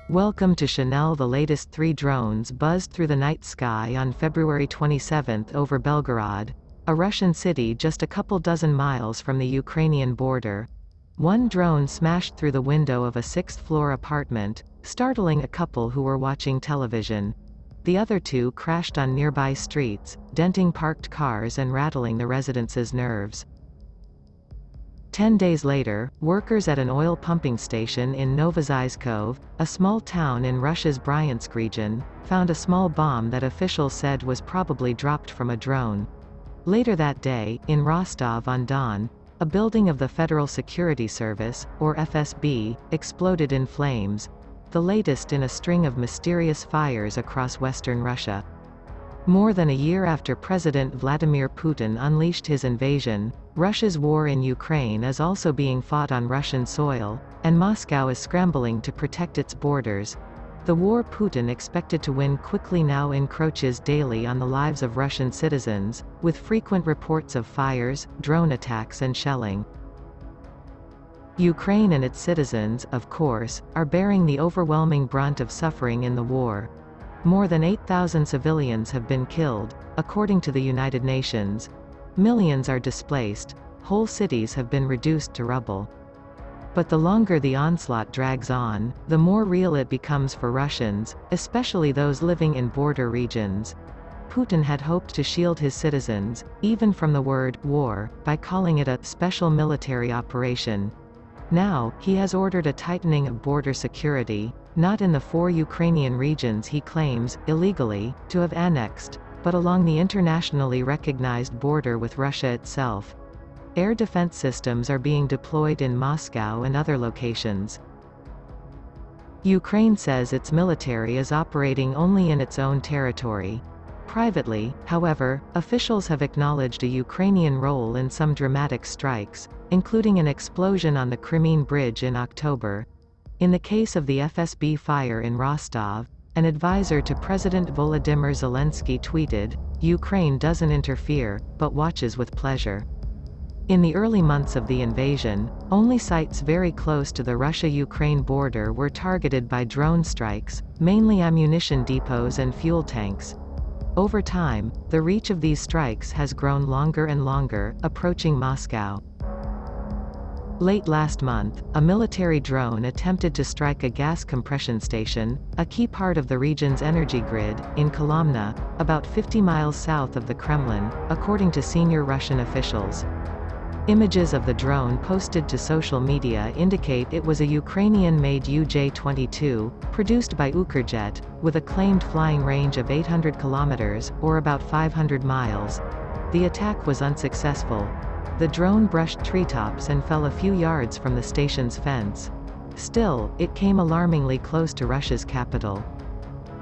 Welcome to Chanel. The latest 3 drones buzzed through the night sky on February 27 over Belgorod, a Russian city just a couple dozen miles from the Ukrainian border. One drone smashed through the window of a 6th-floor apartment, startling a couple who were watching television. The other 2 crashed on nearby streets, denting parked cars and rattling the residents' nerves. 10 days later, workers at an oil pumping station in Novozhizkov, a small town in Russia's Bryansk region, found a small bomb that officials said was probably dropped from a drone. Later that day, in Rostov-on-Don, a building of the Federal Security Service, or FSB, exploded in flames, the latest in a string of mysterious fires across western Russia. More than a year after President Vladimir Putin unleashed his invasion, Russia's war in Ukraine is also being fought on Russian soil, and Moscow is scrambling to protect its borders. The war Putin expected to win quickly now encroaches daily on the lives of Russian citizens, with frequent reports of fires, drone attacks and shelling. Ukraine and its citizens, of course, are bearing the overwhelming brunt of suffering in the war. More than 8,000 civilians have been killed, according to the United Nations. Millions are displaced, whole cities have been reduced to rubble. But the longer the onslaught drags on, the more real it becomes for Russians, especially those living in border regions. Putin had hoped to shield his citizens, even from the word war, by calling it a special military operation. Now, he has ordered a tightening of border security, not in the 4 Ukrainian regions he claims, illegally, to have annexed, but along the internationally recognized border with Russia itself. Air defense systems are being deployed in Moscow and other locations. Ukraine says its military is operating only in its own territory. Privately, however, officials have acknowledged a Ukrainian role in some dramatic strikes, including an explosion on the Crimean Bridge in October. In the case of the FSB fire in Rostov, an advisor to President Volodymyr Zelensky tweeted, "Ukraine doesn't interfere, but watches with pleasure." In the early months of the invasion, only sites very close to the Russia-Ukraine border were targeted by drone strikes, mainly ammunition depots and fuel tanks. Over time, the reach of these strikes has grown longer and longer, approaching Moscow. Late last month, a military drone attempted to strike a gas compression station, a key part of the region's energy grid, in Kolomna, about 50 miles south of the Kremlin, according to senior Russian officials. Images of the drone posted to social media indicate it was a Ukrainian-made UJ-22, produced by Ukrjet, with a claimed flying range of 800 kilometers, or about 500 miles. The attack was unsuccessful. The drone brushed treetops and fell a few yards from the station's fence. Still, it came alarmingly close to Russia's capital.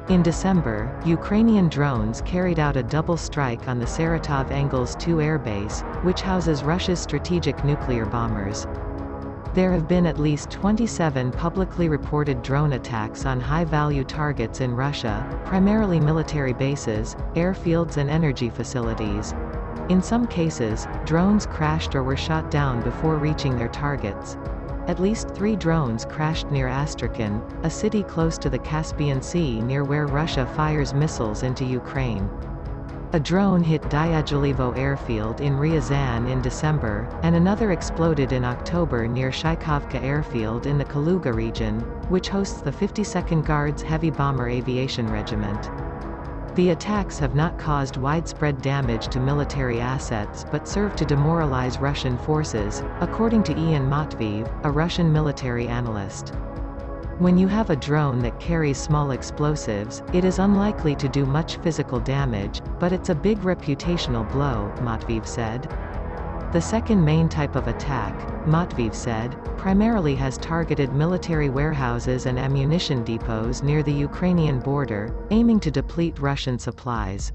In December, Ukrainian drones carried out a double strike on the Saratov Engels 2 airbase, which houses Russia's strategic nuclear bombers. There have been at least 27 publicly reported drone attacks on high-value targets in Russia, primarily military bases, airfields and energy facilities. In some cases, drones crashed or were shot down before reaching their targets. At least 3 drones crashed near Astrakhan, a city close to the Caspian Sea near where Russia fires missiles into Ukraine. A drone hit Dyagilevo airfield in Ryazan in December, and another exploded in October near Shaikovka airfield in the Kaluga region, which hosts the 52nd Guards Heavy Bomber Aviation Regiment. The attacks have not caused widespread damage to military assets but serve to demoralize Russian forces, according to Ian Matveev, a Russian military analyst. When you have a drone that carries small explosives, it is unlikely to do much physical damage, but it's a big reputational blow, Matveev said. The second main type of attack, Matveev said, primarily has targeted military warehouses and ammunition depots near the Ukrainian border, aiming to deplete Russian supplies.